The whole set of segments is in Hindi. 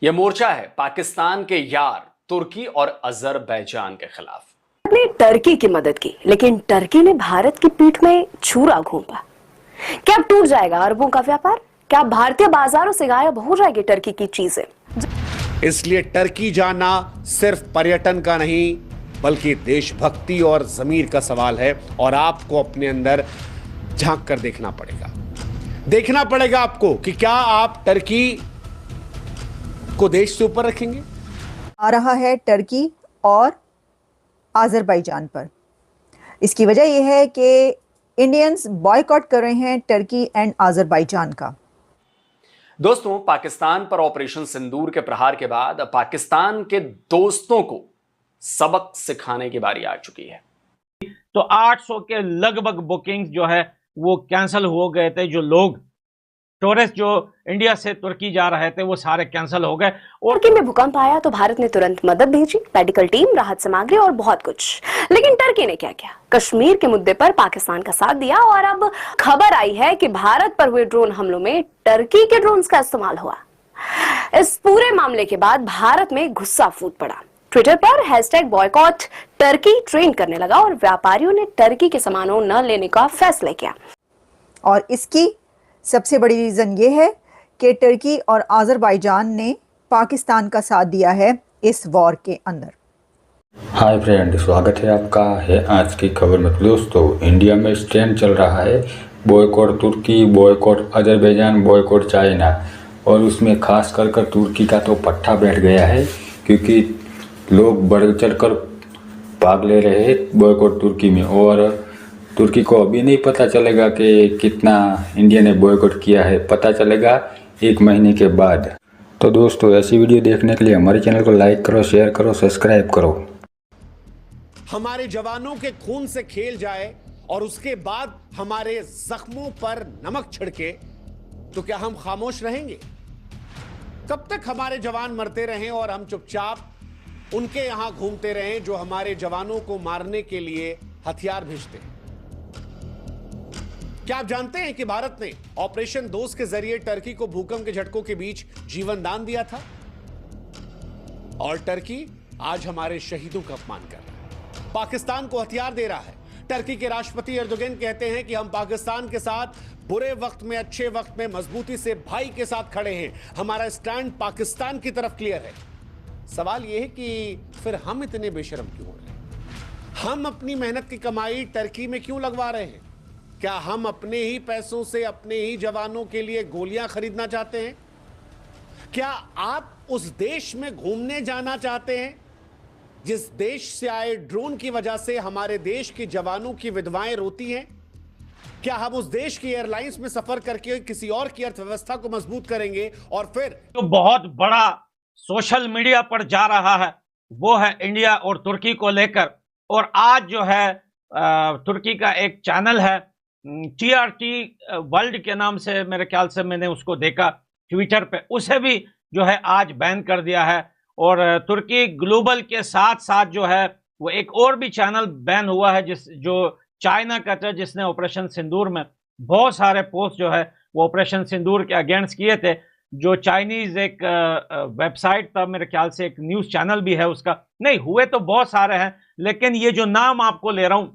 यह मोर्चा है पाकिस्तान के यार तुर्की और अजरबैजान के खिलाफ। ने टर्की की मदद की, लेकिन टर्की ने भारत की पीठ में छुरा घोंपा। क्या अब टूट जाएगा अरबों का व्यापार? क्या भारतीय बाजारों से गायब हो जाएगी टर्की की चीजें? इसलिए टर्की जाना सिर्फ पर्यटन का नहीं बल्कि देशभक्ति और ज़मीर का सवाल है, और आपको अपने अंदर झांक कर देखना पड़ेगा आपको कि क्या आप टर्की को देश से ऊपर रखेंगे। आ रहा है टर्की और आज़रबाईजान पर। इसकी वजह यह है कि इंडियंस बॉयकॉट कर रहे हैं टर्की एंड आज़रबाईजान का। दोस्तों, पाकिस्तान पर ऑपरेशन सिंदूर के प्रहार के बाद अब पाकिस्तान के दोस्तों को सबक सिखाने की बारी आ चुकी है। तो 800 के लगभग बुकिंग्स जो है वो कैंसिल हो गए थे। जो लोग टूरिस्ट जो इंडिया से तुर्की जा रहे थे वो सारे कैंसिल हो गए। और तुर्की में भूकंप आया तो भारत ने तुरंत मदद भेजी, मेडिकल टीम, राहत सामग्री और बहुत कुछ। लेकिन टर्की ने क्या किया? कश्मीर के मुद्दे पर पाकिस्तान का साथ दिया, और अब खबर आई है कि भारत पर हुए ड्रोन हमलों में टर्की के ड्रोन्स का इस्तेमाल हुआ। इस पूरे मामले के बाद भारत में गुस्सा फूट पड़ा। ट्विटर पर #बॉयकॉट टर्की ट्रेंड करने लगा और व्यापारियों ने टर्की के सामानों न लेने का फैसला किया। और इसकी सबसे बड़ी रीज़न ये है कि टर्की और आज़रबाईजान ने पाकिस्तान का साथ दिया है इस वॉर के अंदर। हाय फ्रेंड, स्वागत है आपका है आज की खबर में। दोस्तों, इंडिया में ट्रेंड चल रहा है बॉयकॉट तुर्की, बॉयकॉट अजरबैजान, बॉयकॉट चाइना, और उसमें खास कर तुर्की का तो पट्टा बैठ गया है, क्योंकि लोग बढ़ चढ़कर भाग ले रहे हैं बॉयकॉट तुर्की में। और तुर्की को अभी नहीं पता चलेगा कि कितना इंडिया ने बॉयकॉट किया है, पता चलेगा 1 महीने के बाद। तो दोस्तों, ऐसी वीडियो देखने के लिए हमारे चैनल को लाइक करो, शेयर करो, सब्सक्राइब करो। हमारे जवानों के खून से खेल जाए और उसके बाद हमारे जख्मों पर नमक छिड़के तो क्या हम खामोश रहेंगे? कब तक हमारे जवान मरते रहें और हम चुपचाप उनके यहां घूमते रहें जो हमारे जवानों को मारने के लिए हथियार भेजते हैं? क्या आप जानते हैं कि भारत ने ऑपरेशन दोस्त के जरिए टर्की को भूकंप के झटकों के बीच जीवन दान दिया था? और टर्की आज हमारे शहीदों का अपमान कर रहा है, पाकिस्तान को हथियार दे रहा है। टर्की के राष्ट्रपति एर्दोगन कहते हैं कि हम पाकिस्तान के साथ बुरे वक्त में, अच्छे वक्त में मजबूती से भाई के साथ खड़े हैं। हमारा स्टैंड पाकिस्तान की तरफ क्लियर है। सवाल यह है कि फिर हम इतने बेशर्म क्यों हो रहे हैं? हम अपनी मेहनत की कमाई टर्की में क्यों लगवा रहे हैं? क्या हम अपने ही पैसों से अपने ही जवानों के लिए गोलियां खरीदना चाहते हैं? क्या आप उस देश में घूमने जाना चाहते हैं जिस देश से आए ड्रोन की वजह से हमारे देश के जवानों की विधवाएं रोती हैं? क्या हम उस देश की एयरलाइंस में सफर करके किसी और की अर्थव्यवस्था को मजबूत करेंगे? और फिर जो बहुत बड़ा सोशल मीडिया पर जा रहा है वो है इंडिया और तुर्की को लेकर। और आज जो है तुर्की का एक चैनल है TRT वर्ल्ड के नाम से, मेरे ख्याल से मैंने उसको देखा ट्विटर पे, उसे भी जो है आज बैन कर दिया है। और तुर्की ग्लोबल के साथ साथ जो है वो एक और भी चैनल बैन हुआ है जो चाइना का था, जिसने ऑपरेशन सिंदूर में बहुत सारे पोस्ट जो है वो ऑपरेशन सिंदूर के अगेंस्ट किए थे। जो चाइनीज एक वेबसाइट था, मेरे ख्याल से एक न्यूज चैनल भी है उसका, नहीं हुए तो बहुत सारे हैं, लेकिन ये जो नाम आपको ले रहा हूं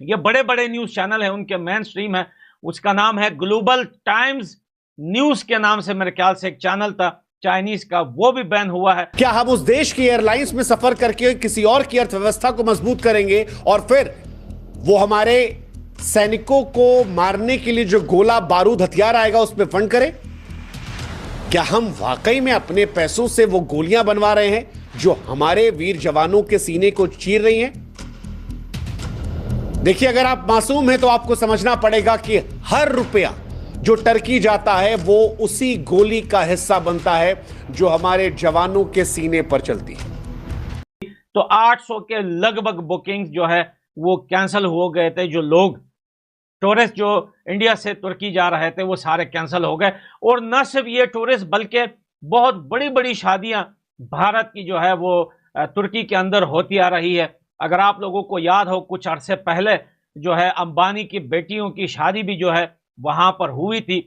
ये बड़े बड़े न्यूज चैनल है, उनके मेन स्ट्रीम है। उसका नाम है ग्लोबल टाइम्स न्यूज के नाम से, मेरे ख्याल से एक चैनल था चाइनीज का, वो भी बैन हुआ है। क्या हम उस देश की एयरलाइंस में सफर करके किसी और की अर्थव्यवस्था को मजबूत करेंगे और फिर वो हमारे सैनिकों को मारने के लिए जो गोला बारूद हथियार आएगा उसमें फंड करें? क्या हम वाकई में अपने पैसों से वो गोलियां बनवा रहे हैं जो हमारे वीर जवानों के सीने को चीर रही हैं? देखिए, अगर आप मासूम हैं तो आपको समझना पड़ेगा कि हर रुपया जो टर्की जाता है वो उसी गोली का हिस्सा बनता है जो हमारे जवानों के सीने पर चलती है। तो 800 के लगभग बुकिंग्स जो है वो कैंसिल हो गए थे। जो लोग टूरिस्ट जो इंडिया से तुर्की जा रहे थे वो सारे कैंसिल हो गए। और न सिर्फ ये टूरिस्ट बल्कि बहुत बड़ी बड़ी शादियां भारत की जो है वो तुर्की के अंदर होती आ रही है। अगर आप लोगों को याद हो, कुछ अरसे पहले जो है अंबानी की बेटियों की शादी भी जो है वहां पर हुई थी।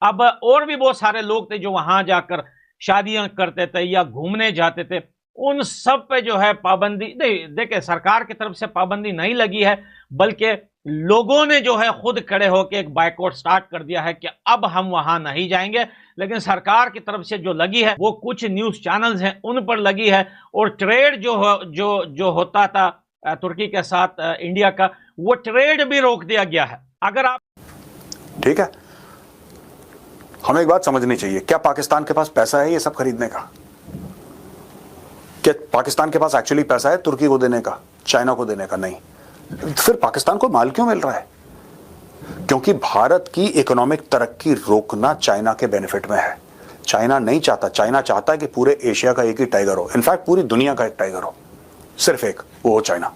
अब और भी बहुत सारे लोग थे जो वहां जाकर शादियां करते थे या घूमने जाते थे, उन सब पे जो है पाबंदी नहीं, देखिए सरकार की तरफ से पाबंदी नहीं लगी है, बल्कि लोगों ने जो है खुद खड़े होकर एक बाइकआउट स्टार्ट कर दिया है कि अब हम वहां नहीं जाएंगे। लेकिन सरकार की तरफ से जो लगी है वो कुछ न्यूज चैनल्स हैं उन पर लगी है, और ट्रेड जो होता था तुर्की के साथ इंडिया का, वो ट्रेड भी रोक दिया गया है। अगर आप ठीक है, हमें एक बात समझनी चाहिए, क्या पाकिस्तान के पास पैसा है ये सब खरीदने का? क्या पाकिस्तान के पास एक्चुअली पैसा है तुर्की को देने का, चाइना को देने का? नहीं। फिर पाकिस्तान को माल क्यों मिल रहा है? क्योंकि भारत की इकोनॉमिक तरक्की रोकना चाइना के बेनिफिट में है। चाइना नहीं चाहता, चाइना चाहता है कि पूरे एशिया का एक ही टाइगर हो, इनफैक्ट पूरी दुनिया का एक टाइगर हो, सिर्फ एक, वो हो चाइना।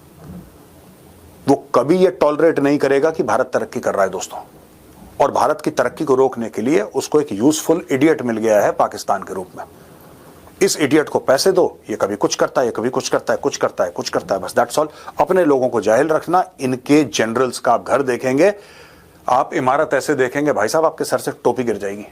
वो कभी ये टॉलरेट नहीं करेगा कि भारत तरक्की कर रहा है दोस्तों। और भारत की तरक्की को रोकने के लिए उसको एक यूजफुल इडियट मिल गया है पाकिस्तान के रूप में। इस इडियट को पैसे दो, ये कभी कुछ करता है, ये कभी कुछ करता है, कुछ करता है, कुछ करता है, बस दैट्स ऑल। अपने लोगों को जाहिल रखना। इनके जनरल्स का आप घर देखेंगे, आप इमारत ऐसे देखेंगे भाई साहब आपके सर से टोपी गिर जाएगी।